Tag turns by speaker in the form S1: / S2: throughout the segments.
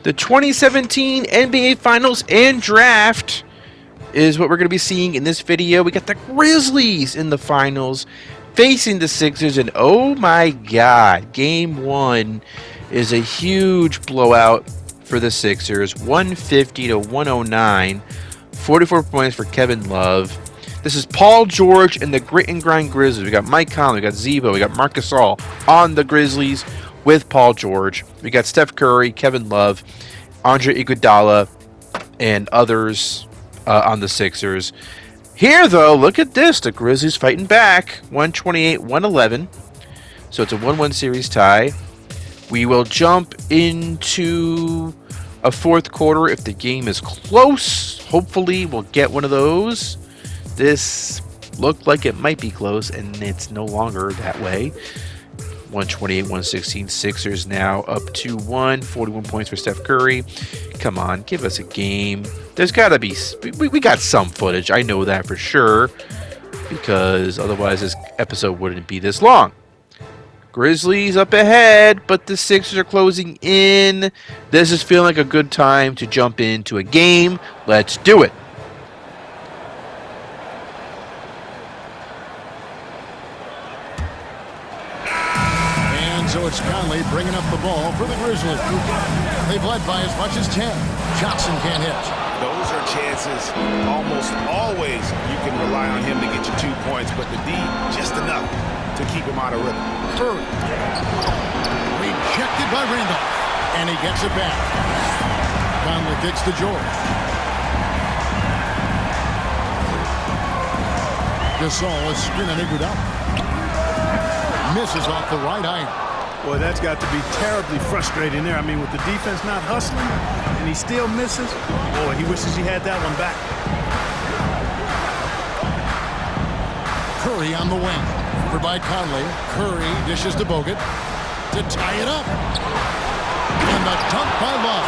S1: The 2017 NBA Finals and Draft is what we're going to be seeing in this video. We got the Grizzlies in the finals facing the Sixers, and oh my god, game one is a huge blowout for the Sixers, 150 to 109, 44 points for Kevin Love. This is Paul George and the Grit and Grind Grizzlies. We got Mike Conley, we got Zebo, we got Marc Gasol on the Grizzlies with Paul George. We got Steph Curry, Kevin Love, Andre Iguodala, and others on the Sixers. Here, though, look at this. The Grizzlies fighting back, 128-111. So it's a 1-1 series tie. We will jump into a fourth quarter if the game is close. Hopefully, we'll get one of those. This looked like it might be close, and it's no longer that way. 128-116. Sixers now up 2-1. 41 points for Steph Curry. Come on, give us a game. There's got to be... We got some footage. I know that for sure. Because otherwise this episode wouldn't be this long. Grizzlies up ahead, but the Sixers are closing in. This is feeling like a good time to jump into a game. Let's do it.
S2: So it's Conley bringing up the ball for the Grizzlies. They've led by as much as 10. Johnson can't hit.
S3: Those are chances. Almost always you can rely on him to get you 2 points, but the D, just enough to keep him out of rhythm.
S2: Curry. Rejected by Randolph. And he gets it back. Conley kicks to George. Gasol is screening Iguodala. Misses off the right iron.
S4: Boy, that's got to be terribly frustrating there. I mean, with the defense not hustling and he still misses, boy, he wishes he had that one back.
S2: Curry on the wing. Over by Conley. Curry dishes to Bogut to tie it up. And the dunk by Love.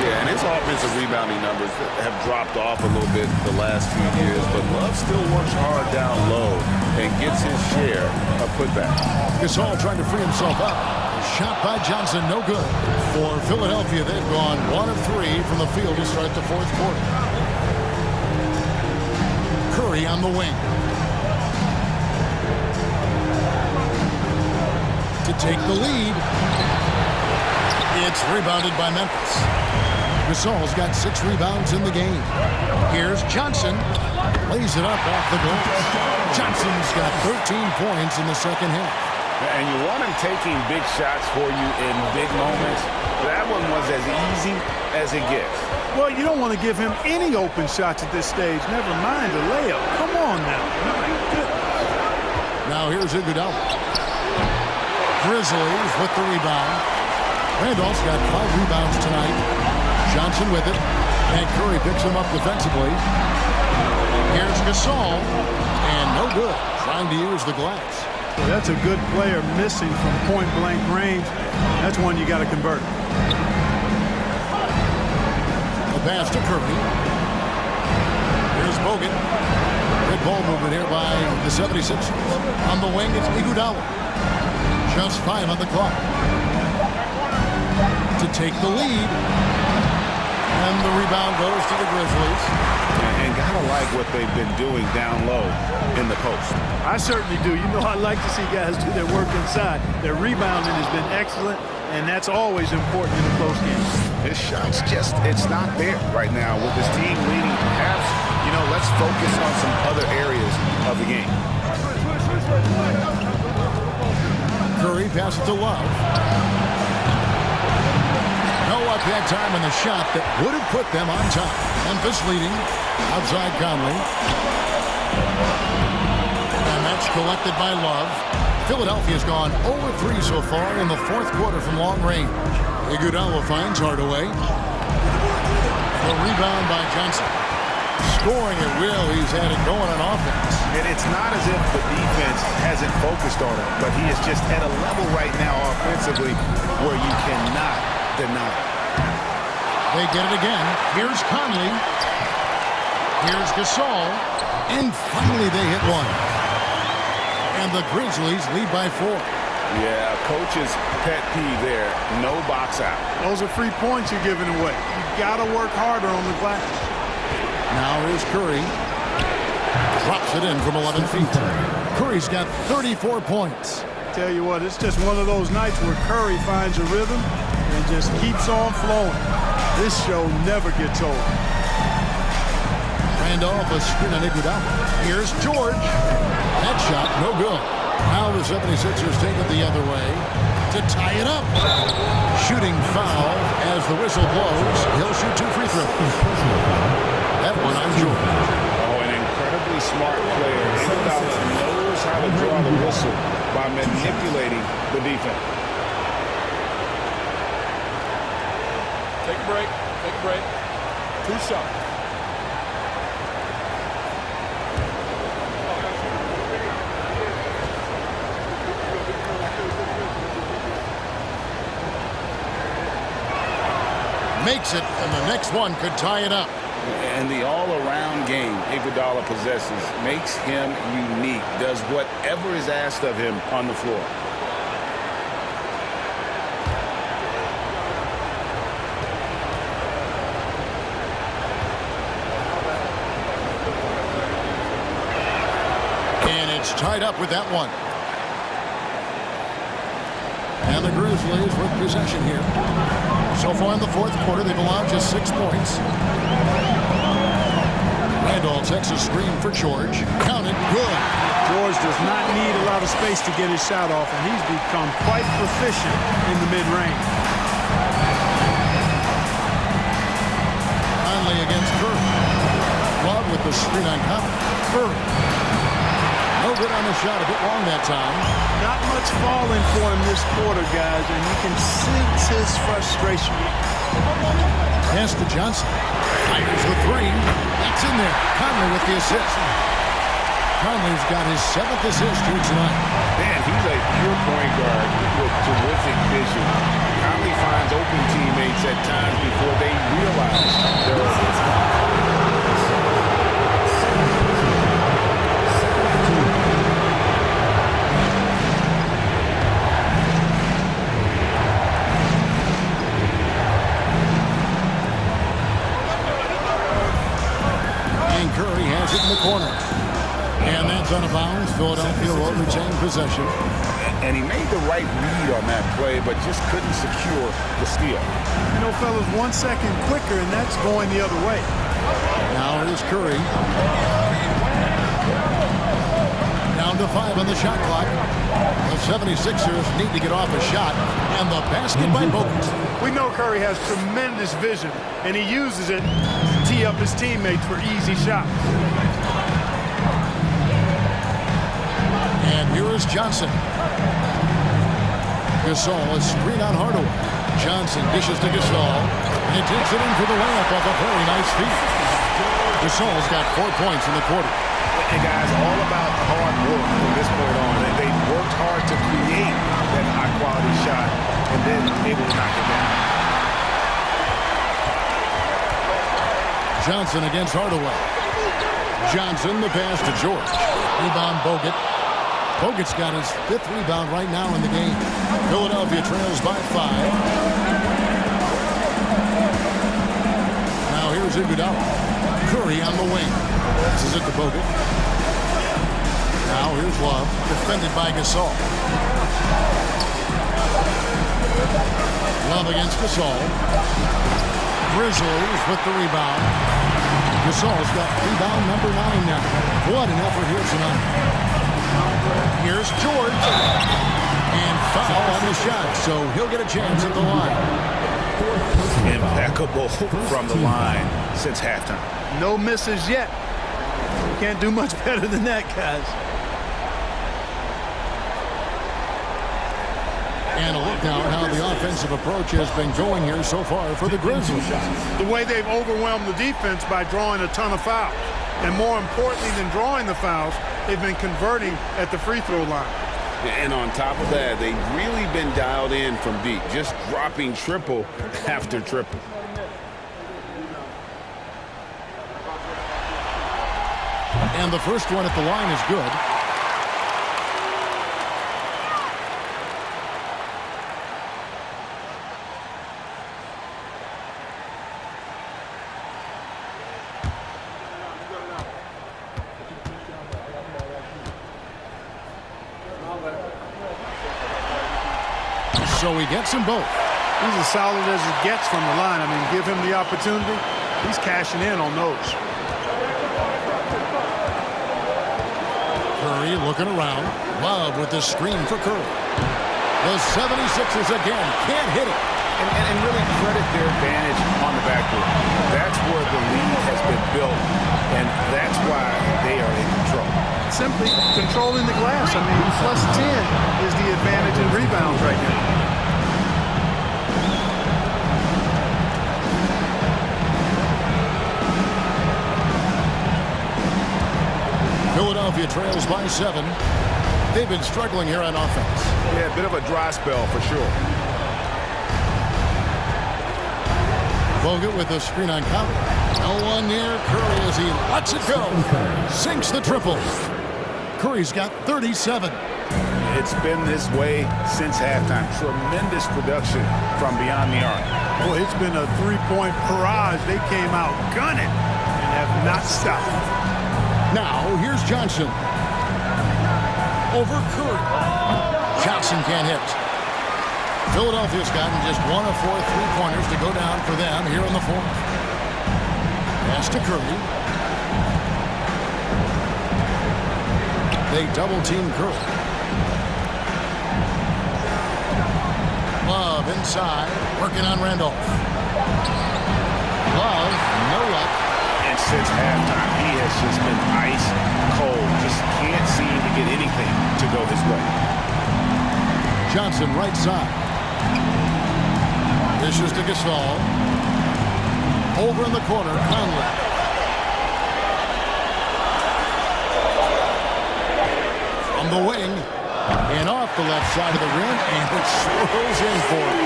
S5: Yeah, and his offensive rebounding numbers have dropped off a little bit the last few years, but Love still works hard down low and gets his share of putbacks.
S2: Gasol trying to free himself up. Shot by Johnson, no good. For Philadelphia, they've gone 1 of 3 from the field to start the fourth quarter. Curry on the wing. To take the lead. It's rebounded by Memphis. Gasol's got 6 rebounds in the game. Here's Johnson. Lays it up off the glass. Johnson's got 13 points in the second half.
S3: And you want him taking big shots for you in big moments. That one was as easy as it gets.
S4: Well, you don't want to give him any open shots at this stage. Never mind a layup. Come on now. My goodness.
S2: Now here's Iguodala. Grizzlies with the rebound. Randolph's got 5 rebounds tonight. Johnson with it. And Curry picks him up defensively. Here's Gasol. And no good. Trying to use the glass.
S4: Well, that's a good player missing from point-blank range. That's one you got to convert.
S2: The pass to Curry. Here's Bogut. Good ball movement here by the 76ers. On the wing, it's Iguodala. Just 5 on the clock. To take the lead. And the rebound goes to the Grizzlies.
S3: And gotta like what they've been doing down low in the post.
S4: I certainly do. You know, I like to see guys do their work inside. Their rebounding has been excellent, and that's always important in a close game.
S3: His shot's just, it's not there right now with his team leading. Perhaps, you know, let's focus on some other areas of the game.
S2: Curry passes to Love. No up-hand time in the shot that would have put them on top. Memphis leading. Outside Conley. And that's collected by Love. Philadelphia's gone 0-3 so far in the fourth quarter from long range. Iguodala finds Hardaway. The rebound by Johnson. Scoring at will. He's had it going on offense.
S3: And it's not as if the defense hasn't focused on it, but he is just at a level right now offensively where you cannot deny it.
S2: They get it again. Here's Conley. Here's Gasol. And finally they hit one. And the Grizzlies lead by 4.
S5: Yeah, coach's pet peeve there. No box out.
S4: Those are free points you're giving away. You got to work harder on the glass.
S2: Now here's Curry. Drops it in from 11 feet. Curry's got 34 points.
S4: Tell you what, it's just one of those nights where Curry finds a rhythm and just keeps on flowing. This show never gets old.
S2: Randolph, a screen on Iguodala. Here's George. That shot, no good. Now the 76ers take it the other way to tie it up. Shooting foul as the whistle blows. He'll shoot 2 free throws. That one on George.
S5: Oh, an incredibly smart player. Iguodala knows how to draw the whistle by manipulating the defense.
S6: Take a break. Take a break. 2 shots.
S2: Makes it, and the next one could tie it up.
S5: And the all-around game Iguodala possesses makes him unique, does whatever is asked of him on the floor.
S2: And it's tied up with that one. And the Grizzlies with possession here. So far in the fourth quarter, they've allowed just 6 points. Randolph takes a screen for George. Counted, good.
S4: George does not need a lot of space to get his shot off, and he's become quite proficient in the mid-range.
S2: Conley against Curry. Love with the screen on Conley. Curry. No good on the shot, a bit long that time.
S4: Not much falling for him this quarter, guys, and you can sense his frustration.
S2: Pass to Johnson. Fires the 3. That's in there. Conley with the assist. Conley's got his 7th assist here tonight.
S5: Man, he's a pure point guard with terrific vision. Conley finds open teammates at times before they realize they're open.
S2: Curry has it in the corner. And that's out of bounds. Philadelphia will retain possession.
S5: And he made the right read on that play, but just couldn't secure the steal.
S4: You know, fellas, 1 second quicker, and that's going the other way.
S2: Now here's Curry. Down to 5 on the shot clock. The 76ers need to get off a shot. And the basket by Bogut.
S4: We know Curry has tremendous vision, and he uses it to tee up his teammates for easy shots.
S2: And here is Johnson. Gasol, a screen on Hardaway. Johnson dishes to Gasol, and he takes it in for the layup off a very nice feed. Gasol's got 4 points in the quarter.
S5: And guys, all about hard work from this point on. They worked hard to create that high-quality shot, and then able to knock it down.
S2: Johnson against Hardaway. Johnson, the pass to George. Rebound Bogut. Bogut's got his 5th rebound right now in the game. Philadelphia trails by 5. Now here's Iguodala. Curry on the wing. This is it to Bogut. Now here's Love, defended by Gasol. Love against Gasol. Grizzlies with the rebound. Gasol's got rebound number 9 now. What an effort here tonight. Here's George. And foul on the shot, so he'll get a chance at the line.
S5: Impeccable from the line since halftime.
S4: No misses yet. You can't do much better than that, guys.
S2: And a look now at how the offensive approach has been going here so far for the Grizzlies.
S4: The way they've overwhelmed the defense by drawing a ton of fouls. And more importantly than drawing the fouls, they've been converting at the free throw line.
S5: And on top of that, they've really been dialed in from deep, just dropping triple after triple.
S2: And the first one at the line is good. So he gets them both.
S4: He's as solid as it gets from the line. I mean, give him the opportunity. He's cashing in on those.
S2: Curry looking around. Love with the screen for Curry. The 76ers again can't hit it.
S3: And really credit their advantage on the backboard. That's where the lead has been built, and that's why they are in control.
S4: Simply controlling the glass. I mean, plus 10 is the advantage in rebounds right now.
S2: Philadelphia trails by 7. They've been struggling here on offense.
S3: Yeah, a bit of a dry spell for sure.
S2: Bogut with the screen on Conley. No one near Curry as he lets it go. Sinks the triple. Curry's got 37.
S3: It's been this way since halftime. Tremendous production from beyond the arc.
S4: Boy, it's been a three-point barrage. They came out gunning and have not stopped.
S2: Now, here's Johnson. Over Curry. Johnson can't hit. Philadelphia's gotten just 1 of 4 three-pointers to go down for them here in the fourth. Pass to Curry. They double-team Curry. Love inside, working on Randolph. Love, no luck.
S3: And since halftime, he has just been ice cold. Just can't seem to get anything to go his way.
S2: Johnson right side. Dishes to Gasol. Over in the corner, Conley. From the wing. And off the left side of the rim. And it swirls in for it.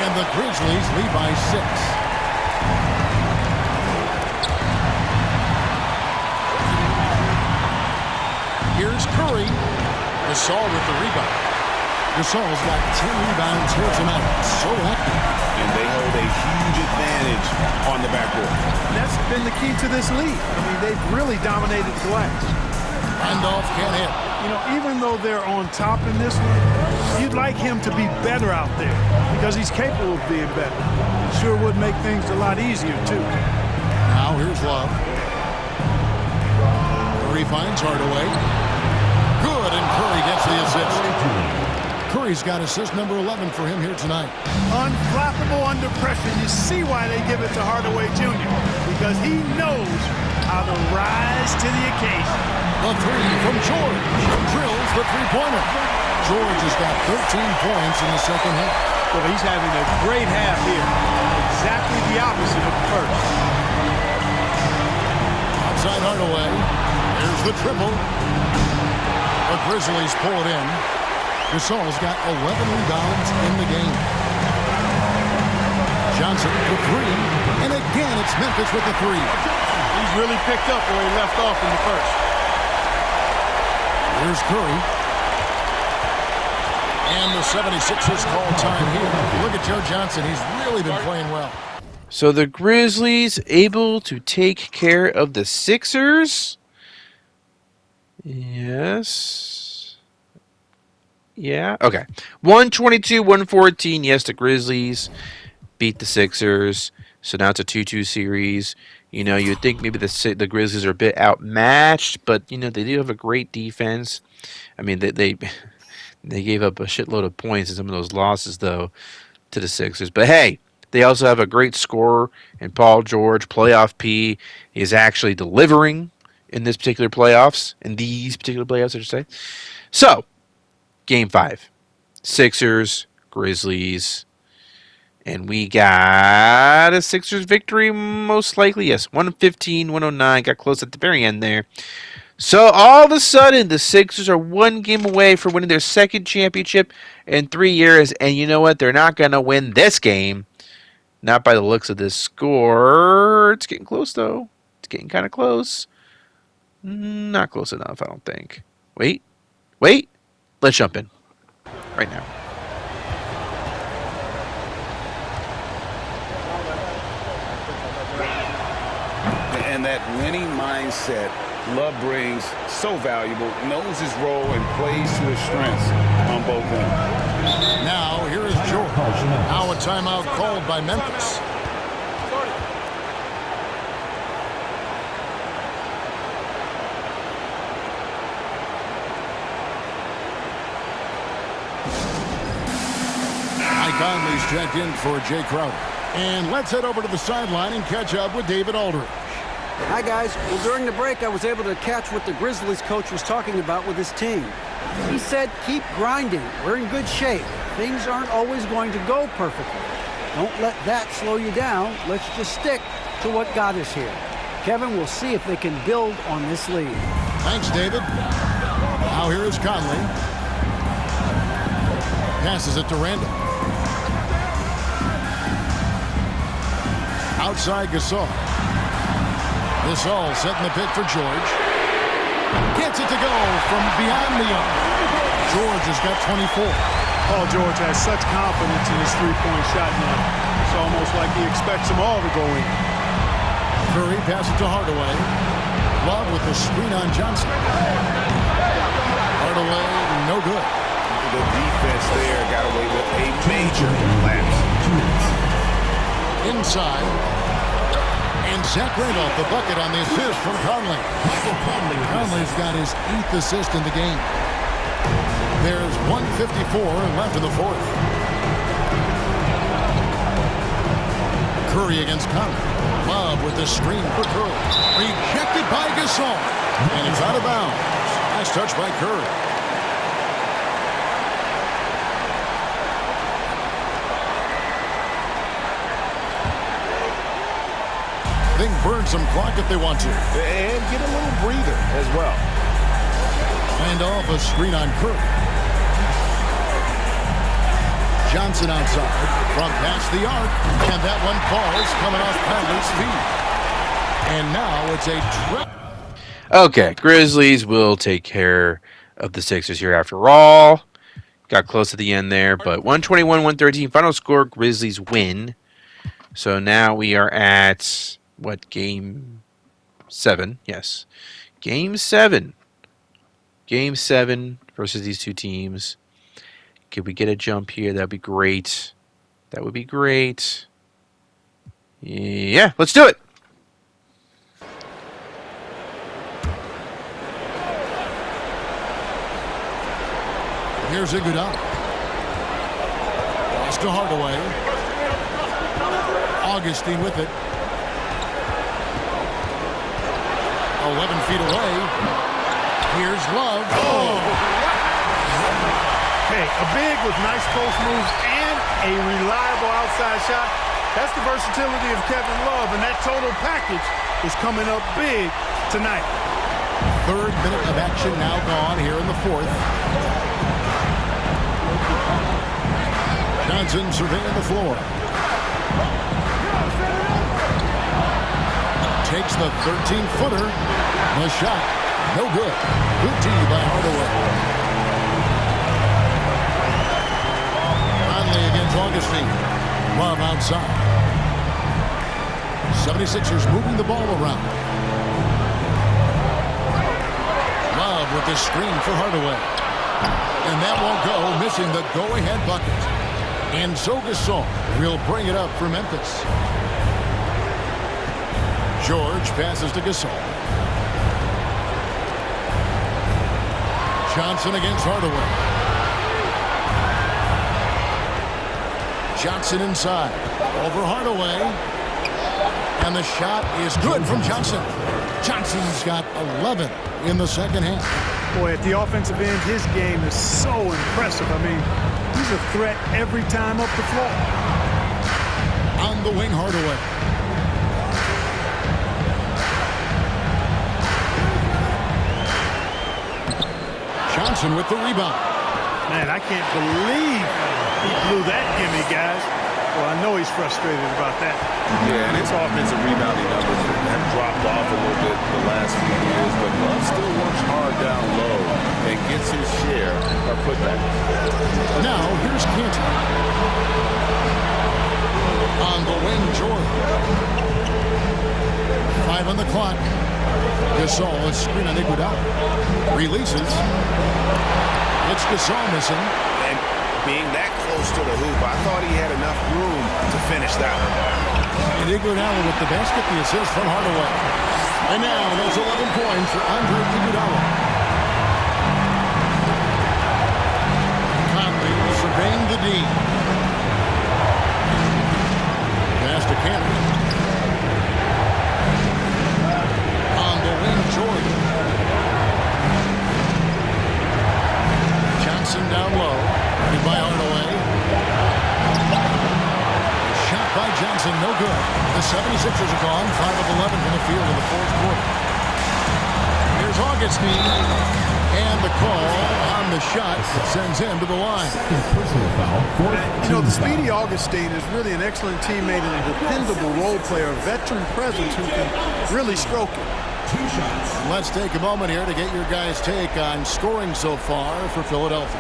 S2: And the Grizzlies lead by 6. Here's Curry. Gasol with the rebound. Gasol's got 10 rebounds here tonight. So active.
S3: And they hold a huge advantage on the backboard.
S4: And that's been the key to this lead. I mean, they've really dominated the glass.
S2: Randolph can't hit.
S4: You know, even though they're on top in this one, you'd like him to be better out there because he's capable of being better. Sure would make things a lot easier, too.
S2: Now here's Love. Curry finds Hardaway. Good, and Curry gets the assist. Curry's got assist number 11 for him here tonight.
S4: Unflappable under pressure. You see why they give it to Hardaway Jr. because he knows how to rise to the occasion.
S2: The three from George. Drills the three-pointer. George has got 13 points in the second half.
S4: Well, he's having a great half here. Exactly the opposite of the first.
S2: Outside Hardaway. Here's the triple. The Grizzlies pull it in. Gasol's got 11 rebounds in the game. Johnson for 3. And again, it's Memphis with the 3.
S4: He's really picked up where he left off in the first.
S2: Here's Curry. And the 76ers call time here. Look at Joe Johnson. He's really been playing well.
S1: So the Grizzlies able to take care of the Sixers. Yes. Yeah. Okay. 122-114. Yes, the Grizzlies beat the Sixers. So now it's a 2-2 series. You know, you'd think maybe the Grizzlies are a bit outmatched, but you know they do have a great defense. I mean, they gave up a shitload of points in some of those losses though to the Sixers. But hey, they also have a great scorer in Paul George. Playoff P is actually delivering in this particular playoffs. In these particular playoffs, I should say. So, Game 5, Sixers, Grizzlies. And we got a Sixers victory, most likely. Yes, 115-109. Got close at the very end there. So, all of a sudden, the Sixers are one game away from winning their second championship in 3 years. And you know what? They're not going to win this game. Not by the looks of this score. It's getting close, though. It's getting kind of close. Not close enough, I don't think. Wait. Let's jump in. Right now.
S5: And that winning mindset Love brings, so valuable, knows his role and plays to his strengths. on both ends.
S2: Now, here is George. Now a timeout called by Memphis. Mike Conley's checked in for Jay Crowder. And let's head over to the sideline and catch up with David Aldridge.
S7: Hi, guys. Well, during the break, I was able to catch what the Grizzlies coach was talking about with his team. He said, keep grinding. We're in good shape. Things aren't always going to go perfectly. Don't let that slow you down. Let's just stick to what got us here. Kevin, we'll see if they can build on this lead.
S2: Thanks, David. Now here is Conley. Passes it to Randall. Outside Gasol. Gasol setting the pick for George. Gets it to go from beyond the arc. George has got 24.
S4: Paul George has such confidence in his three-point shot now. It's almost like he expects them all to go in.
S2: Curry passes to Hardaway. Love with the screen on Johnson. Hardaway, no good.
S3: The defense there got away with a major lapse.
S2: Inside. And Zach Randolph, the bucket on the assist from Conley. Conley's got his 8th assist in the game. There's 1:54 left in the fourth. Curry against Conley. Love with the screen for Curry. Rejected by Gasol. And it's out of bounds. Nice touch by Curry. They can burn some clock if they want to.
S3: And get a little breather as well.
S2: And off a screen on Curry. Johnson outside from past the arc. And that one falls coming off Conley's feet. And now it's a trap.
S1: Okay, Grizzlies will take care of the Sixers here after all. Got close to the end there, but 121-113 final score. Grizzlies win. So now we are at what, game 7? Yes, game 7. Game 7 versus these two teams. Could we get a jump here? That'd be great. That would be great. Yeah, let's do it.
S2: Here's Iguodala. Pass to Hardaway. Augustine with it. 11 feet away. Here's Love. Oh!
S4: Hey, a big with nice post moves and a reliable outside shot. That's the versatility of Kevin Love, and that total package is coming up big tonight.
S2: 3rd minute of action now gone here in the 4th. Johnson surveying the floor. Takes the 13-footer. The shot, no good. Good D by Hardaway. Conley against Augustine. Love outside. 76ers moving the ball around. Love with the screen for Hardaway. And that won't go, missing the go-ahead bucket. And so Gasol will bring it up for Memphis. George passes to Gasol. Johnson against Hardaway. Johnson inside. Over Hardaway. And the shot is good from Johnson. Johnson's got 11 in the second half.
S4: Boy, at the offensive end, his game is so impressive. I mean, he's a threat every time up the floor.
S2: On the wing, Hardaway. Johnson with the rebound.
S4: Man, I can't believe he blew that gimme, guys. Well, I know he's frustrated about that.
S5: Yeah, and his offensive rebounding numbers have dropped off a little bit the last few years, but Love still works hard down low and gets his share of putbacks.
S2: Now, here's Cantor. On the wing, Jordan. 5 on the clock. Gasol, a screen on Iguodala. Releases. It's Gasol missing.
S3: And being that close to the hoop, I thought he had enough room to finish that one.
S2: And Iguodala with the basket, the assist from Hardaway. And now there's 11 points for Andre Iguodala. Conley surveying the D. Pass to Cannon. On the wing, Jordan. Johnson down low. By Hardaway. Shot by Johnson, no good. The 76ers are gone, 5 of 11 from the field in the fourth quarter. Here's Augustine, and the call on the shot that sends him to the line.
S4: Personal foul. You know, the speedy Augustine is really an excellent teammate and a dependable role player, a veteran presence who can really stroke it.
S2: Let's take a moment here to get your guys' take on scoring so far for Philadelphia.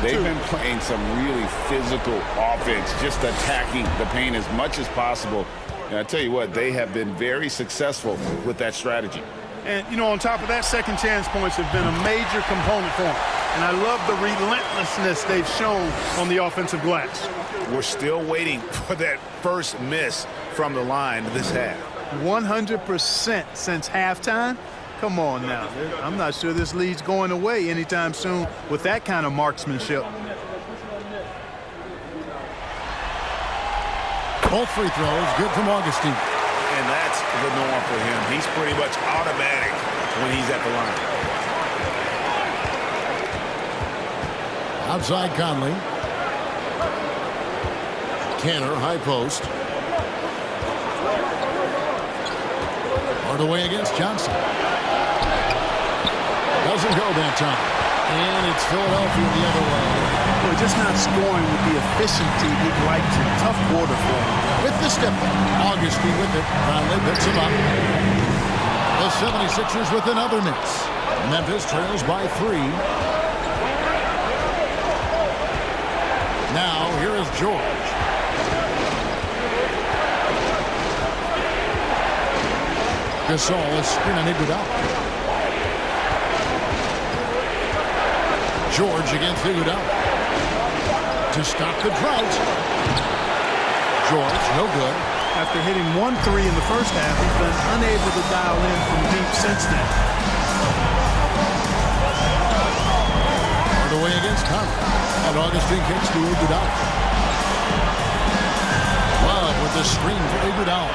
S5: They've been playing some really physical offense, just attacking the paint as much as possible. And I tell you what, they have been very successful with that strategy.
S4: And, you know, on top of that, second chance points have been a major component for them. And I love the relentlessness they've shown on the offensive glass.
S3: We're still waiting for that first miss from the line this half.
S4: 100% since halftime. Come on now. I'm not sure this lead's going away anytime soon with that kind of marksmanship.
S2: Both free throws, good from Augustine.
S3: And that's the norm for him. He's pretty much automatic when he's at the line.
S2: Outside Conley. Canner, high post. Hardaway against Johnson. Doesn't go that time. And it's Philadelphia the other way.
S4: Well, just not scoring with the efficiency he'd like to. Tough quarter for him.
S2: With the step. Augustine with it. Conley picks him up. The 76ers with another miss. Memphis trails by 3. Now, here is George. Gasol is screening Iguodala. George against Iguodala. To stop the drought. George, no good.
S4: After hitting 1 3 in the first half, he's been unable to dial in from deep since then.
S2: Hardaway against Conley. And Augustine kicks to Iguodala. Love with the screen for Iguodala.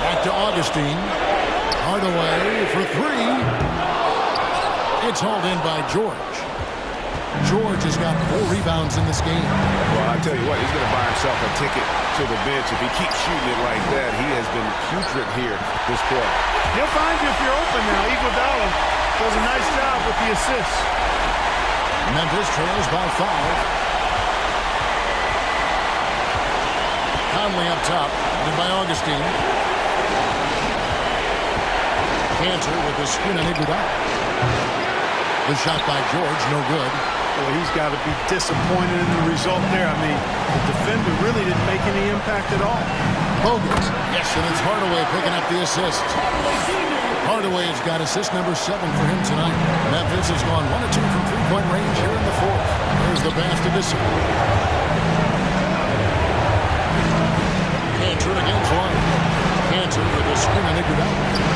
S2: Back to Augustine. Hardaway for 3. It's hauled in by George. George has got 4 rebounds in this game.
S3: Well, I tell you what, he's going to buy himself a ticket to the bench. If he keeps shooting it like that, he has been putrid here this quarter.
S4: He'll find you if you're open now. Iguodala does a nice job with the assist.
S2: Memphis trails by 5. Conley up top, and by Augustine. Cantor with the screen on Iguodala. The shot by George, no good.
S4: Well, he's got to be disappointed in the result there. I mean, the defender really didn't make any impact at all.
S2: Bogut. Yes, and it's Hardaway picking up the assist. Hardaway has got assist number 7 for him tonight. Memphis has gone 1 of 2 from three-point range here in the fourth. There's the pass to Gasol. Cantor against one. Cantor with a screen on Iguodala.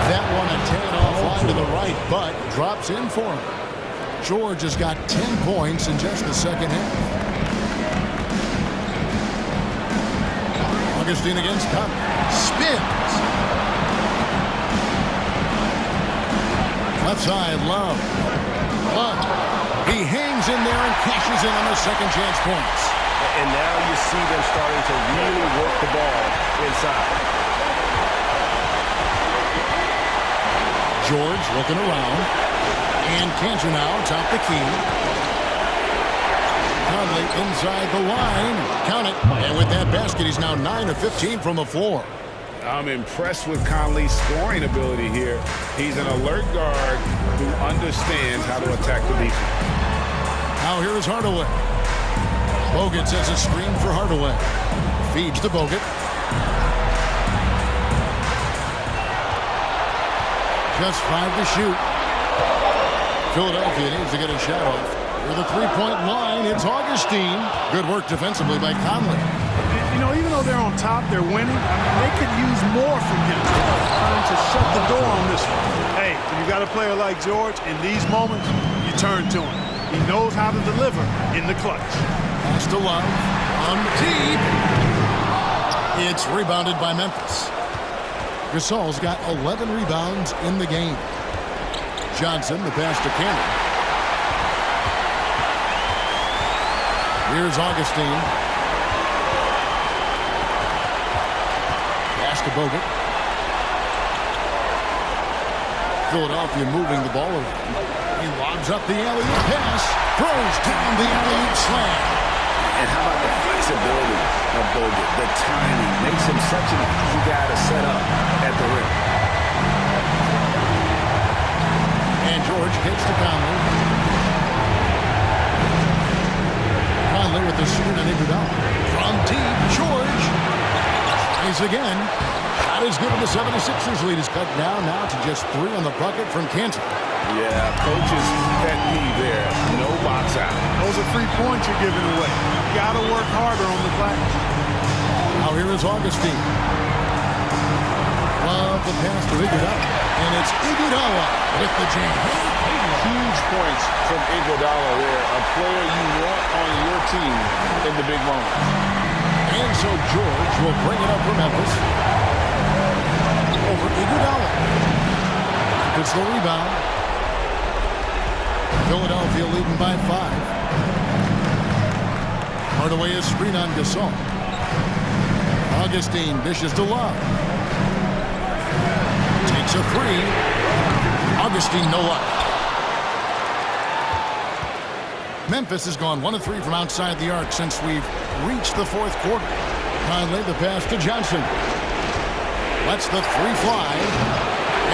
S2: That one a tan off line to the right, but drops in for him. George has got 10 points in just the second half. Augustine against Conley. Spins. Left side, Love. But he hangs in there and cashes in on the second chance points.
S6: And now you see them starting to really work the ball inside.
S2: George looking around. And Cantor now top the key. Conley inside the line. Count it. And with that basket, he's now 9 of 15 from the floor.
S3: I'm impressed with Conley's scoring ability here. He's an alert guard who understands how to attack the defense.
S2: Now here is Hardaway. Bogut sets a screen for Hardaway. Feeds to Bogut. Just 5 to shoot. Philadelphia needs to get a shot off. With a three-point line, it's Augustine. Good work defensively by Conley.
S4: You know, even though they're on top, they're winning. I mean, they could use more from him. Trying to shut the door on this one. Hey, when you got a player like George, in these moments, you turn to him. He knows how to deliver in the clutch.
S2: Pass to Love. On deep. It's rebounded by Memphis. Gasol's got 11 rebounds in the game. Johnson, the pass to Cannon. Here's Augustine. Pass to Bogut. Philadelphia moving the ball around. He lobs up the alley-oop pass. Throws down the alley-oop slam.
S3: And how about the flexibility of Bogut? The timing makes him such an easy guy to set up at the rim.
S2: And George gets to Conley. Conley with the shoot on Iguodala. From deep, George. Tries again. That is given the 76ers lead is cut down now to just 3 on the bucket from Cantor.
S3: Yeah, coach's pet peeve there. No box out.
S4: Those are 3 points you're giving away. You got to work harder on the glass.
S2: Now here is Augustine. Love the pass to Iguodala. And it's Iguodala with the jam.
S5: Huge points from Iguodala there. A player you want on your team in the big moments.
S2: And so George will bring it up for Memphis. Over Iguodala. It's the rebound. Philadelphia leading by 5. Hardaway is screen on Gasol. Augustine dishes to Love. Takes a 3. Augustine no luck. Memphis has gone 1 of 3 from outside the arc since we've reached the 4th quarter. Conley the pass to Johnson. Lets the 3 fly.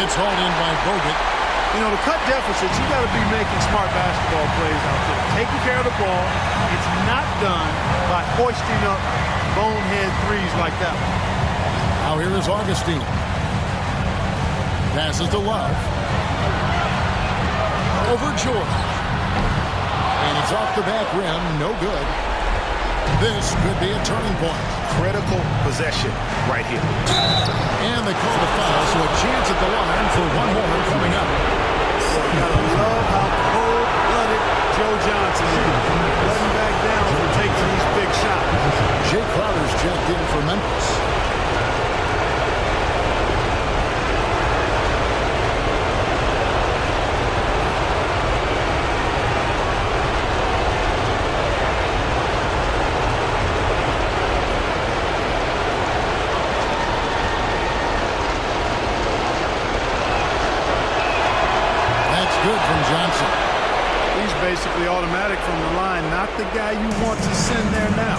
S2: It's hauled in by Bogut.
S4: You know, to cut deficits, you got to be making smart basketball plays out there. Taking care of the ball. It's not done by hoisting up bonehead threes like that.
S2: Now here is Augustine. Passes to Love. Over George. And it's off the back rim. No good. This could be a turning point.
S3: Critical possession right here.
S2: And they call the foul, so a chance at the line for one more coming up.
S4: You gotta love how cold-blooded Joe Johnson is. Letting back down for taking these big shots.
S2: Jay Crowder's checked in for Memphis. Good from Johnson.
S4: He's basically automatic from the line, not the guy you want to send there now.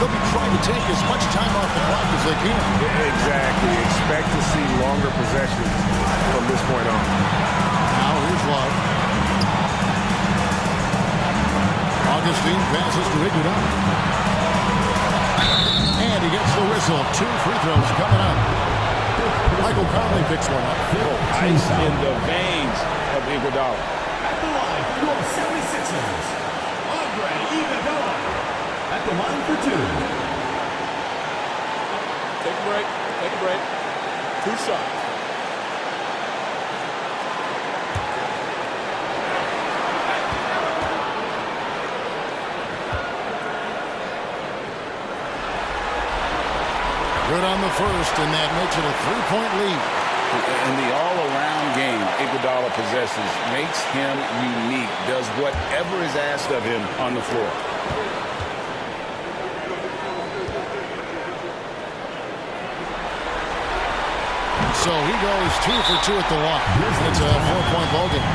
S2: They'll be trying to take as much time off the clock as they can.
S5: Exactly. Expect to see longer possessions from this point on.
S2: Now here's Love. Augustine passes to Iguodala. And he gets the whistle. 2 free throws coming up. Michael Conley picks one up.
S5: Ice in the veins of Iguodala.
S8: At the line for your 76ers, Andre Iguodala. At the line for 2.
S6: Take a break. Take a break. 2 shots.
S2: Good on the first, and that makes it a 3-point lead.
S5: In the all-around game Iguodala possesses makes him unique, does whatever is asked of him on the floor.
S2: So he goes 2 for 2 at the line. It's a 4-point ball game.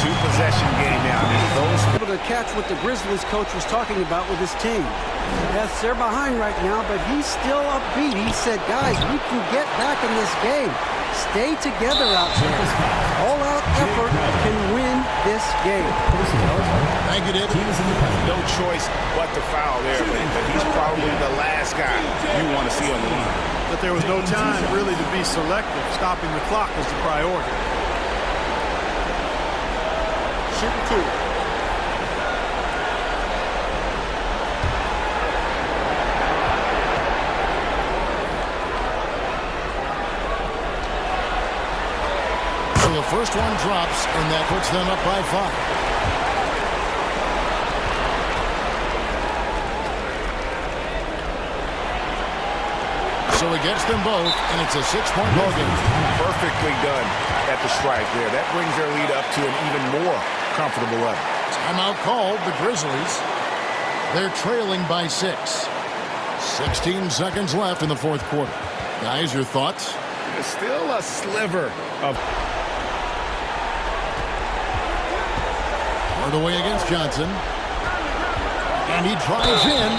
S3: 2-possession game now. Those
S7: Able to catch what the Grizzlies coach was talking about with his team. Yes, they're behind right now, but he's still upbeat. He said, guys, we can get back in this game. Stay together out there. All-out effort can win this game.
S2: Thank you, David.
S3: no choice but to foul there, but he's probably the last guy you want to see on the line.
S4: But there was no time really to be selective. Stopping the clock was the priority.
S6: Shooting 2.
S2: So the first one drops, and that puts them up by 5. So he gets them both, and it's a 6-point ball game.
S3: Perfectly done at the stripe there. That brings their lead up to an even more comfortable level.
S2: Timeout called, the Grizzlies. They're trailing by 6. 16 seconds left in the fourth quarter. Guys, your thoughts?
S3: There's still a sliver of...
S2: Hard away against Johnson. And he drives in.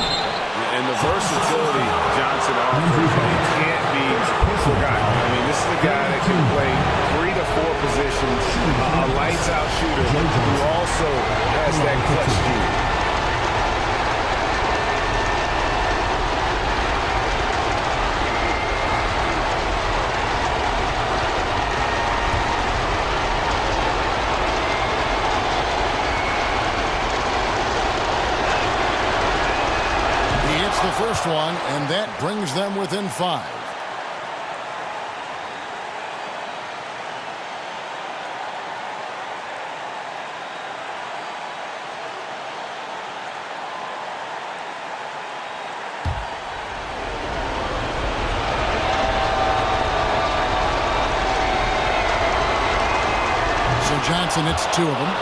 S3: And the versatility Johnson offers can't be forgotten. I mean, this is a guy that can play 3 to 4 positions, a lights-out shooter who also has that clutch shooting.
S2: The first one, and that brings them within 5. So Johnson, it's 2 of them.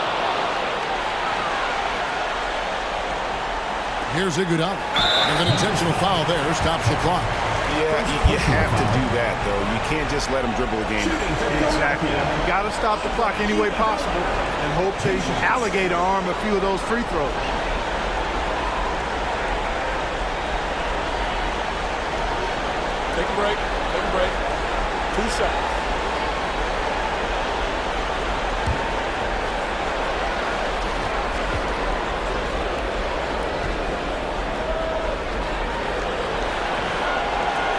S2: Here's Iguodala. And an intentional foul there stops the clock.
S3: Yeah, you have to do that, though. You can't just let him dribble the game.
S4: Exactly. You got to stop the clock any way possible and hope to alligator arm a few of those free throws.
S6: Take a break. Take a break. 2 seconds.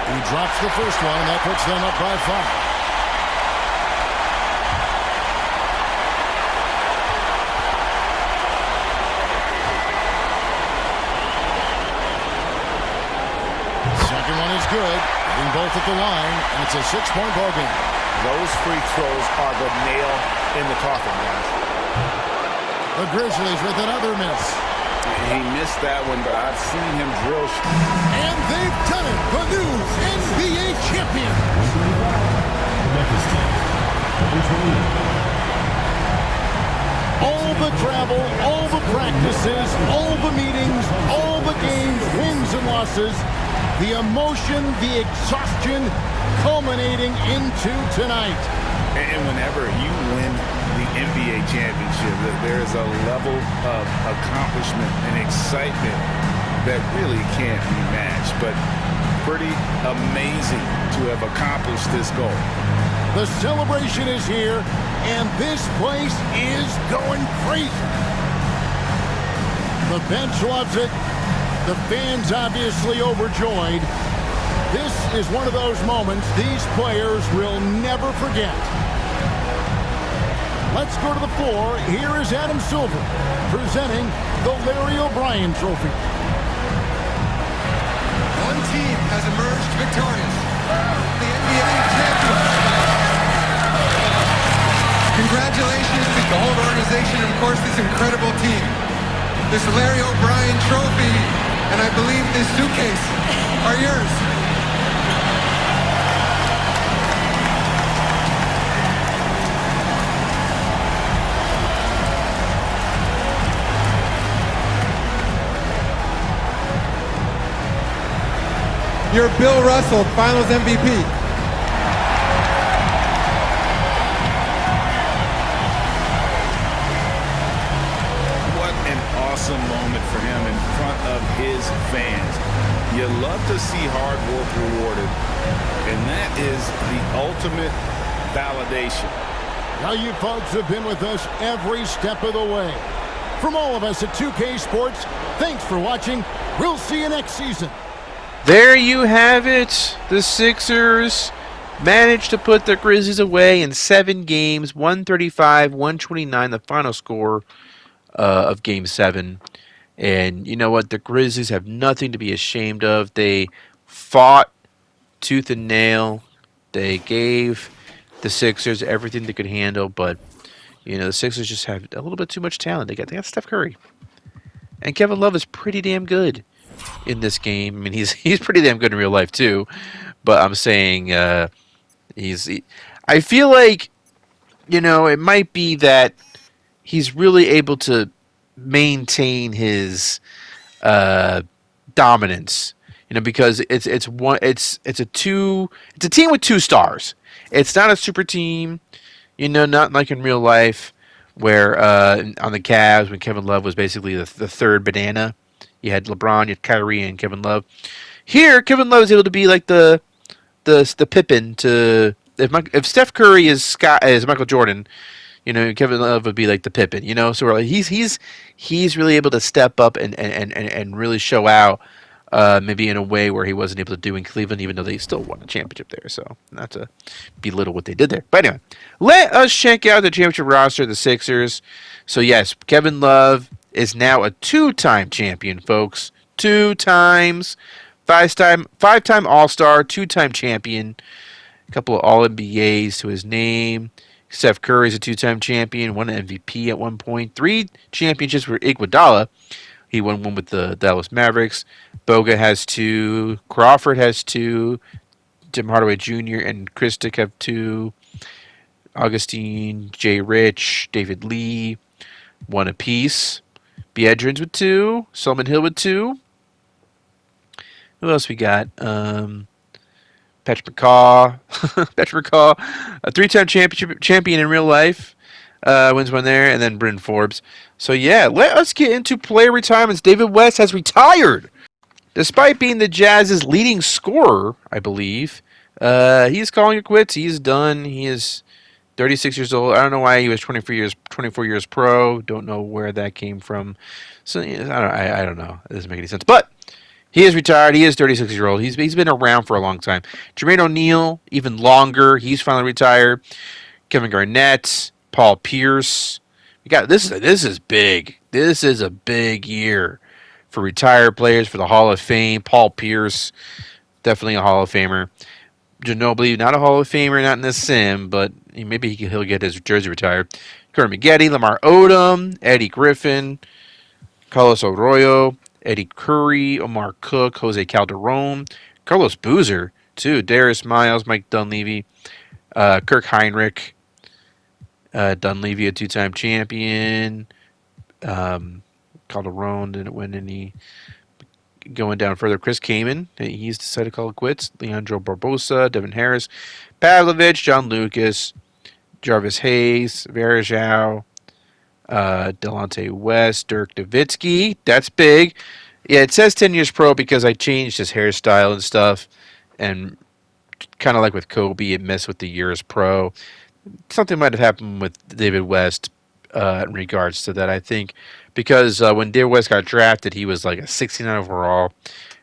S2: He drops the first one, and that puts them up by 5. Second one is good. Hitting both at the line, and it's a 6-point ball game.
S3: Those free throws are the nail in the coffin, guys.
S2: The Grizzlies with another miss.
S3: He missed that one, but I've seen him drill.
S2: And they've done it. The new NBA champion. All the travel, all the practices, all the meetings, all the games, wins and losses, the emotion, the exhaustion culminating into tonight.
S3: And whenever you win the NBA championship, there is a level of accomplishment and excitement that really can't be matched. But pretty amazing to have accomplished this goal.
S2: The celebration is here, and this place is going crazy. The bench loves it. The fans obviously overjoyed. This is one of those moments these players will never forget. Let's go to the floor. Here is Adam Silver presenting the Larry O'Brien Trophy.
S9: One team has emerged victorious. The NBA champions. Congratulations to the whole organization and, of course, this incredible team. This Larry O'Brien Trophy and I believe this suitcase are yours. You're Bill Russell, Finals MVP.
S3: What an awesome moment for him in front of his fans. You love to see hard work rewarded, and that is the ultimate validation.
S2: Now you folks have been with us every step of the way. From all of us at 2K Sports, thanks for watching. We'll see you next season.
S1: There you have it. The Sixers managed to put the Grizzlies away in 7 games, 135-129, the final score of Game 7. And you know what? The Grizzlies have nothing to be ashamed of. They fought tooth and nail. They gave the Sixers everything they could handle, but the Sixers just have a little bit too much talent. They got Steph Curry, and Kevin Love is pretty damn good in this game. I mean, he's pretty damn good in real life too. But I'm saying I feel like it might be that he's really able to maintain his dominance. Because it's a team with 2 stars. It's not a super team. Not like in real life, where on the Cavs when Kevin Love was basically the third banana. You had LeBron, you had Kyrie, and Kevin Love. Here, Kevin Love is able to be like the Pippen to if Steph Curry is Michael Jordan. Kevin Love would be like the Pippen. So we're like, he's really able to step up and really show out. Maybe in a way where he wasn't able to do in Cleveland, even though they still won a championship there. So not to belittle what they did there. But anyway, let us check out the championship roster of the Sixers. So yes, Kevin Love is now a 2-time champion, folks. 2 times. 5-time All-Star, 2-time champion. A couple of All-NBAs to his name. Steph Curry is a 2-time champion, won an MVP at one point. 3 championships for Iguodala. He won one with the Dallas Mavericks. Boga has 2. Crawford has 2. Tim Hardaway Jr. and Christic have 2. Augustine, Jay Rich, David Lee, 1 apiece. Biedrins with 2. Solomon Hill with 2. Who else we got? Patrick McCaw. Patrick McCaw, a 3-time champion in real life. Wins one there, and then Bryn Forbes. So yeah, let us get into player retirements. David West has retired. Despite being the Jazz's leading scorer, I believe, he's calling it quits. He's done. He is 36 years old. I don't know why he was 24 years pro. Don't know where that came from. So I don't know. It doesn't make any sense. But he is retired. He is 36 years old. He's been around for a long time. Jermaine O'Neal, even longer. He's finally retired. Kevin Garnett, Paul Pierce. We got this is big. This is a big year for retired players for the Hall of Fame. Paul Pierce, definitely a Hall of Famer. Ginobili, not a Hall of Famer, not in the sim, but maybe he'll get his jersey retired. Kurt McGetty, Lamar Odom, Eddie Griffin, Carlos Arroyo, Eddie Curry, Omar Cook, Jose Calderon, Carlos Boozer, too, Darius Miles, Mike Dunleavy, Kirk Heinrich, Dunleavy, a 2-time champion. Calderon didn't win any. Going down further, Chris Kaman, he's decided to call it quits. Leandro Barbosa, Devin Harris, Pavlovich, John Lucas, Jarvis Hayes, Varejao, Delonte West, Dirk Nowitzki. That's big. Yeah, it says 10 years pro because I changed his hairstyle and stuff. And kind of like with Kobe, it messed with the years pro. Something might have happened with David West in regards to that, I think. Because when David West got drafted, he was like a 69 overall.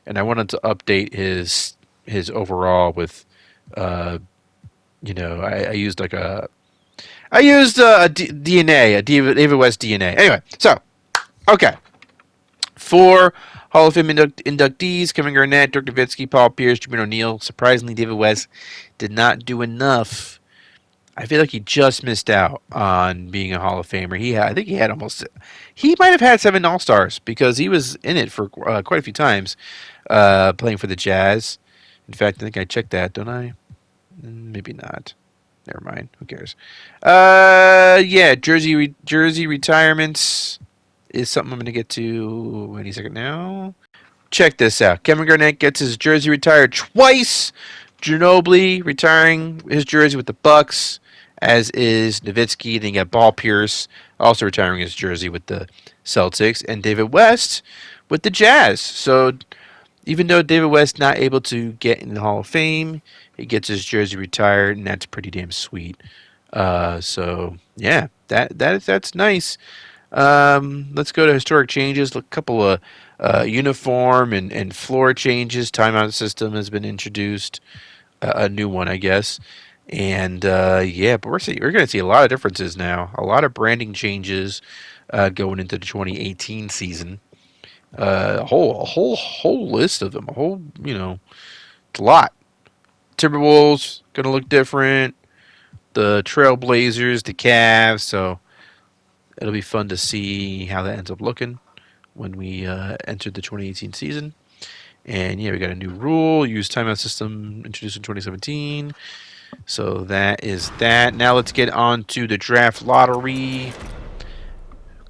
S1: And I wanted to update his overall with, I used like a DNA, a David West DNA. Anyway, so, okay. 4 Hall of Fame inductees, Kevin Garnett, Dirk Nowitzki, Paul Pierce, Jermaine O'Neal. Surprisingly, David West did not do enough. I feel like he just missed out on being a Hall of Famer. He might have had 7 All-Stars because he was in it for quite a few times playing for the Jazz. In fact, I think I checked that, don't I? Maybe not. Never mind. Who cares? Yeah, jersey retirements is something I'm going to get to any second now. Check this out. Kevin Garnett gets his jersey retired twice. Ginobili retiring his jersey with the Bucks, as is Nowitzki. Then you got Paul Pierce also retiring his jersey with the Celtics, and David West with the Jazz. So even though David West not able to get in the Hall of Fame, he gets his jersey retired, and that's pretty damn sweet. So yeah, that's nice. Let's go to historic changes. A couple of uniform and floor changes. Timeout system has been introduced. a new one, I guess. And yeah, but we're going to see a lot of differences now. A lot of branding changes going into the 2018 season. A whole list of them. A whole, it's a lot. Timberwolves going to look different. The Trailblazers, the Cavs. So it'll be fun to see how that ends up looking when we enter the 2018 season. And yeah, we got a new rule: use timeout system introduced in 2017. So that is that. Now let's get on to the draft lottery.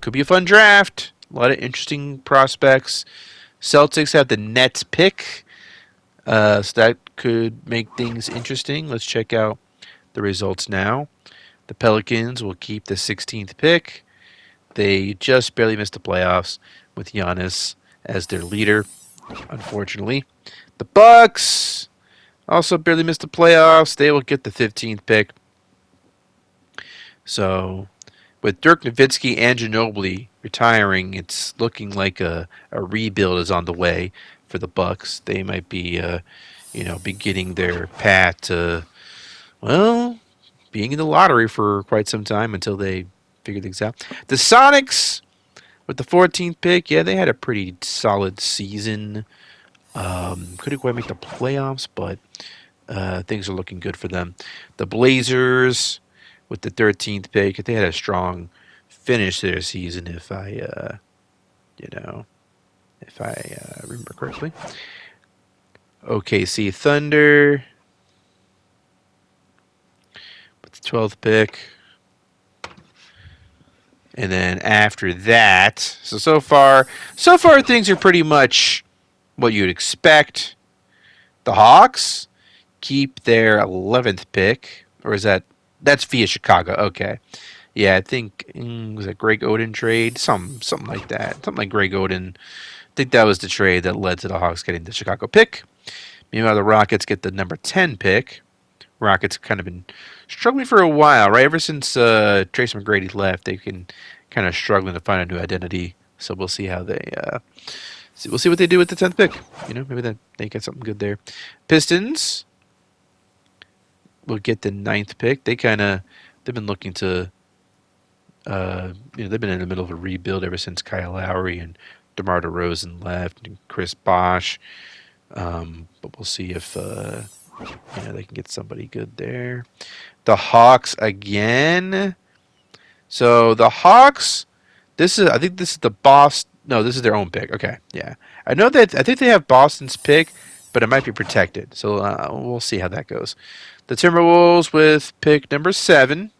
S1: Could be a fun draft. A lot of interesting prospects. Celtics have the Nets pick, so that could make things interesting. Let's check out the results now. The Pelicans will keep the 16th pick. They just barely missed the playoffs with Giannis as their leader, unfortunately. The Bucks also barely missed the playoffs. They will get the 15th pick. So, with Dirk Nowitzki and Ginobili retiring, it's looking like a rebuild is on the way for the Bucks. They might be, beginning their path to, well, being in the lottery for quite some time until they figure things out. The Sonics, with the 14th pick, yeah, they had a pretty solid season. Couldn't quite make the playoffs, but things are looking good for them. The Blazers, with the 13th pick, they had a strong finish to their season, if I remember correctly. OKC Thunder with the 12th pick. And then after that, so far things are pretty much what you'd expect. The Hawks keep their 11th pick, or is that's via Chicago? Okay, yeah, I think was that Greg Oden trade, something like that, something like Greg Oden. I think that was the trade that led to the Hawks getting the Chicago pick. Meanwhile, the Rockets get the number 10 pick. Rockets kind of been struggling for a while, right? Ever since Tracy McGrady left, they've been kind of struggling to find a new identity. So we'll see how they we'll see what they do with the 10th pick. Maybe they get something good there. Pistons will get the 9th pick. They've been looking to they've been in the middle of a rebuild ever since Kyle Lowry and DeMar DeRozan left and Chris Bosh. But we'll see if they can get somebody good there. The Hawks again. So the Hawks, I think this is the Boston. No, this is their own pick. Okay, yeah. I think they have Boston's pick, but it might be protected. So we'll see how that goes. The Timberwolves with pick number 7.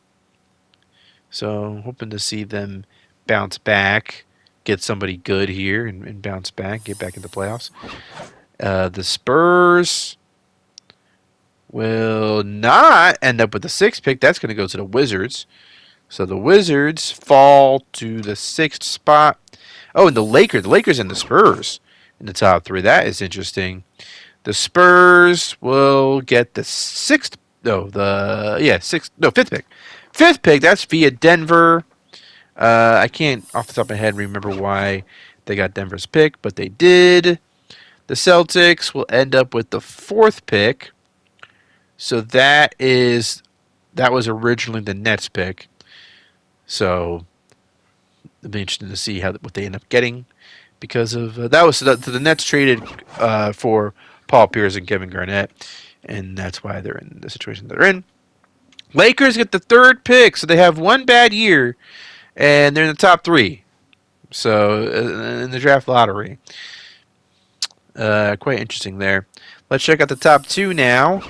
S1: So hoping to see them bounce back, get somebody good here and bounce back, get back into the playoffs. The Spurs will not end up with the 6th pick. That's going to go to the Wizards. So the Wizards fall to the 6th spot. Oh, and the Lakers and the Spurs in the top 3. That is interesting. The Spurs will get the 5th pick. 5th pick, that's via Denver. I can't off the top of my head remember why they got Denver's pick, but they did. The Celtics will end up with the 4th pick. So that was originally the Nets pick. So it'll be interesting to see what they end up getting because of that was the Nets traded for Paul Pierce and Kevin Garnett, and that's why they're in the situation they're in. Lakers get the 3rd pick, so they have one bad year, and they're in the top 3. So in the draft lottery, quite interesting there. Let's check out the top 2 now.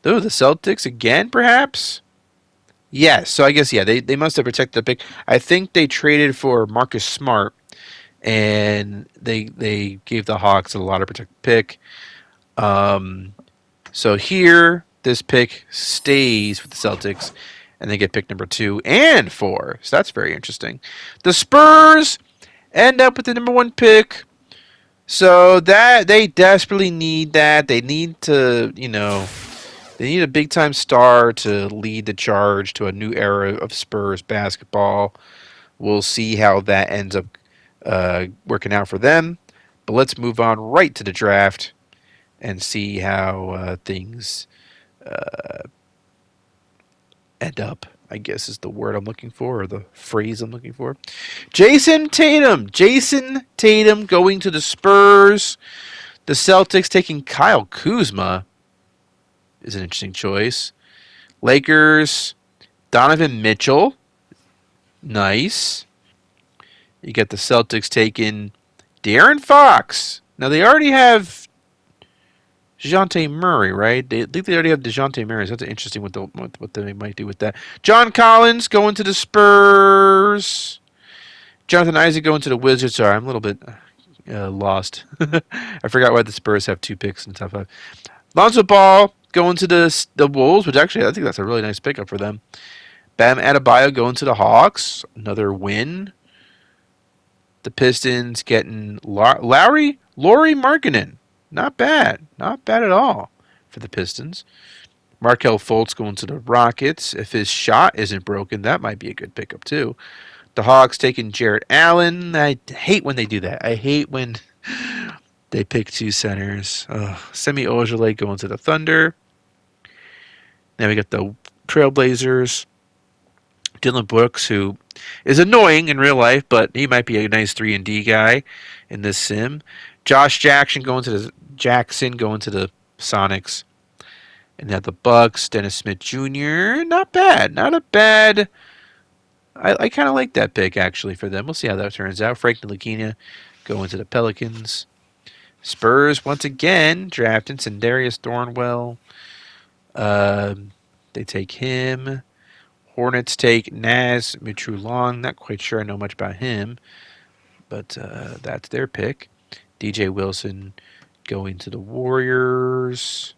S1: Oh, the Celtics again, perhaps? Yes, so I guess, they must have protected the pick. I think they traded for Marcus Smart, and they gave the Hawks a lot of protected pick. So here, this pick stays with the Celtics, and they get pick number 2 and 4. So that's very interesting. The Spurs end up with the number 1 pick. So that they desperately need that. They need to, they need a big-time star to lead the charge to a new era of Spurs basketball. We'll see how that ends up working out for them. But let's move on right to the draft. and see how things end up, I guess is the word I'm looking for, or the phrase I'm looking for. Jason Tatum. Jason Tatum going to the Spurs. The Celtics taking Kyle Kuzma is an interesting choice. Lakers, Donovan Mitchell. Nice. You get the Celtics taking De'Aaron Fox. Now, they already have DeJounte Murray, right? They think they already have DeJounte Murray. So that's interesting what they might do with that. John Collins going to the Spurs. Jonathan Isaac going to the Wizards. Sorry, I'm a little bit lost. I forgot why the Spurs have 2 picks in the top 5. Lonzo Ball going to the Wolves, which actually I think that's a really nice pickup for them. Bam Adebayo going to the Hawks. Another win. The Pistons getting Lauri Markkanen. Not bad. Not bad at all for the Pistons. Markelle Fultz going to the Rockets. If his shot isn't broken, that might be a good pickup too. The Hawks taking Jarrett Allen. I hate when they do that. I hate when they pick 2 centers. Semi Ojeleye going to the Thunder. Now we got the Trailblazers. Dylan Brooks, who is annoying in real life, but he might be a nice 3-and-D guy in this sim. Josh Jackson going to the Sonics. And now the Bucks, Dennis Smith Jr. Not bad. Not a bad. I kind of like that pick, actually, for them. We'll see how that turns out. Frank Ntilikina going to the Pelicans. Spurs, once again, drafting Sindarius Thornwell. They take him. Hornets take Naz Mitrulong. Not quite sure I know much about him, but that's their pick. DJ Wilson going to the Warriors.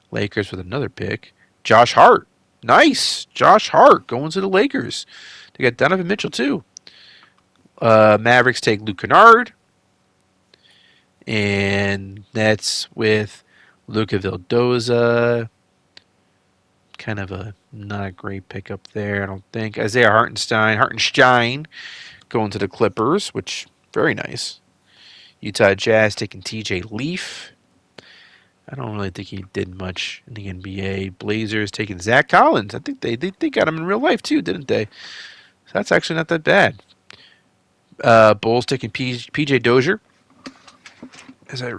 S1: Lakers with another pick. Josh Hart. Nice. Josh Hart going to the Lakers. They got Donovan Mitchell, too. Mavericks take Luke Kennard. And Nets with Luka Vildoza. Kind of a not a great pickup there, I don't think. Isaiah Hartenstein going to the Clippers, which very nice. Utah Jazz taking TJ Leaf. I don't really think he did much in the NBA. Blazers taking Zach Collins. I think they got him in real life too, didn't they? So that's actually not that bad. Bulls taking PJ Dozier. As I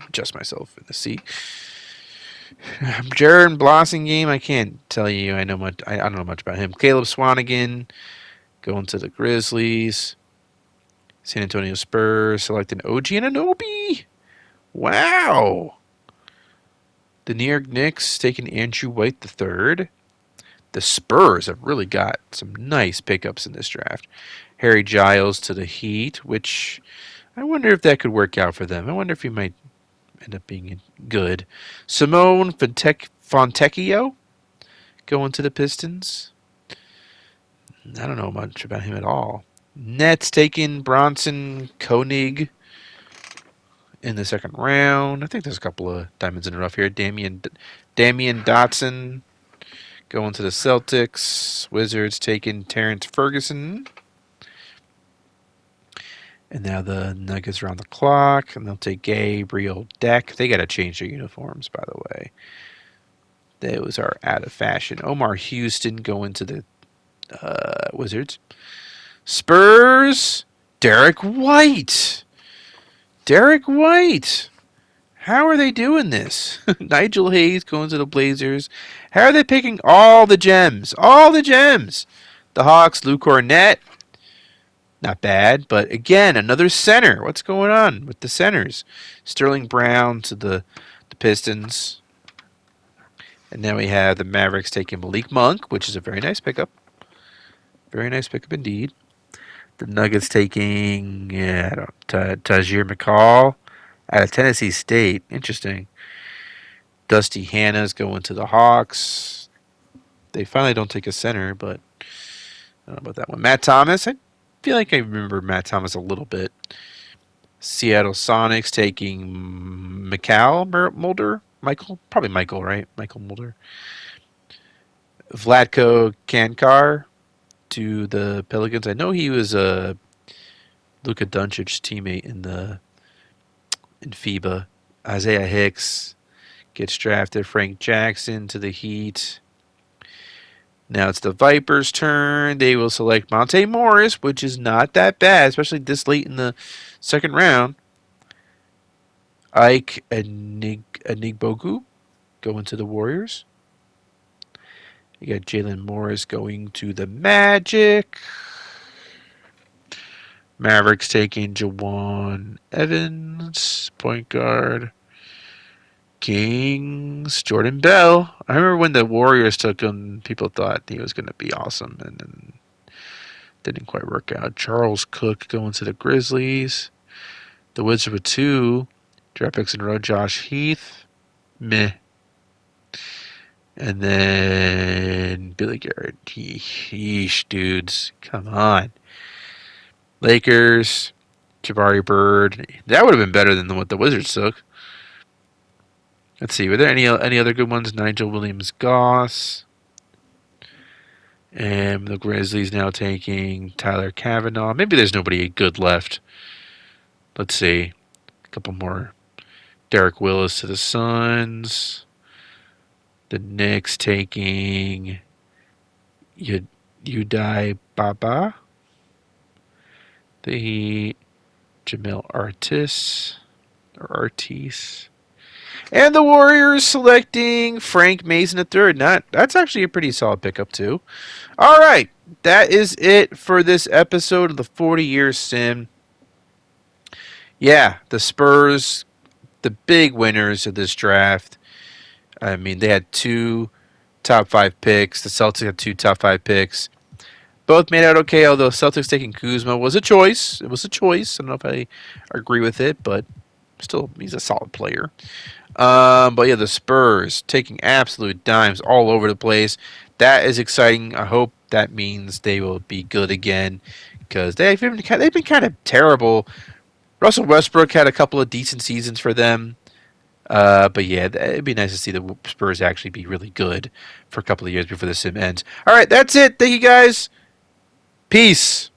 S1: adjust myself in the seat. Jaron Blossingame, I can't tell you I know much. I don't know much about him. Caleb Swanigan going to the Grizzlies. San Antonio Spurs selecting OG Anunoby. Wow. The New York Knicks taking Andrew White III. The Spurs have really got some nice pickups in this draft. Harry Giles to the Heat, which I wonder if that could work out for them. I wonder if he might end up being good. Simone Fontecchio going to the Pistons. I don't know much about him at all. Nets taking Bronson Koenig in the second round. I think there's a couple of diamonds in the rough here. Damian Dotson going to the Celtics. Wizards taking Terrence Ferguson. And now the Nuggets are on the clock, and they'll take Gabriel Deck. They got to change their uniforms, by the way. Those are out of fashion. Omar Houston going to the Wizards. Spurs, Derek White. Derek White. How are they doing this? Nigel Hayes going to the Blazers. How are they picking all the gems? All the gems. The Hawks, Lou Cornett. Not bad, but again, another center. What's going on with the centers? Sterling Brown to the Pistons. And now we have the Mavericks taking Malik Monk, which is a very nice pickup. Very nice pickup indeed. The Nuggets taking Tajir McCall out of Tennessee State. Interesting. Dusty Hannah's going to the Hawks. They finally don't take a center, but I don't know about that one. Matt Thomas. I feel like I remember Matt Thomas a little bit. Seattle Sonics taking Mulder. Probably Michael, right? Michael Mulder. Vlatko Kankar to the Pelicans. I know he was a Luka Doncic's teammate in FIBA. Isaiah Hicks gets drafted. Frank Jackson to the Heat. Now it's the Vipers' turn. They will select Monte Morris, which is not that bad, especially this late in the second round. Ike Enigbogu going to the Warriors. You got Jalen Morris going to the Magic. Mavericks taking Jawan Evans, point guard. Kings, Jordan Bell. I remember when the Warriors took him, people thought he was going to be awesome, and then didn't quite work out. Charles Cook going to the Grizzlies. The Wizards with 2 draft picks in a row. Josh Heath, meh. And then Billy Garrett. Yeesh, dudes. Come on. Lakers, Jabari Bird. That would have been better than what the Wizards took. Let's see. Were there any other good ones? Nigel Williams-Goss. And the Grizzlies now taking Tyler Kavanaugh. Maybe there's nobody good left. Let's see. A couple more. Derek Willis to the Suns. The Knicks taking Udai Baba. The Heat, Jamil Artis. And the Warriors selecting Frank Mason III. That's actually a pretty solid pickup, too. All right. That is it for this episode of the 40-Year Sim. Yeah, the Spurs, the big winners of this draft. I mean, they had 2 top 5 picks. The Celtics had 2 top 5 picks. Both made out okay, although Celtics taking Kuzma was a choice. It was a choice. I don't know if I agree with it, but still, he's a solid player. But yeah, the Spurs taking absolute dimes all over the place. That is exciting. I hope that means they will be good again because they've been kind of terrible. Russell Westbrook had a couple of decent seasons for them. But yeah, it'd be nice to see the Spurs actually be really good for a couple of years before the sim ends. All right, that's it. Thank you guys. Peace.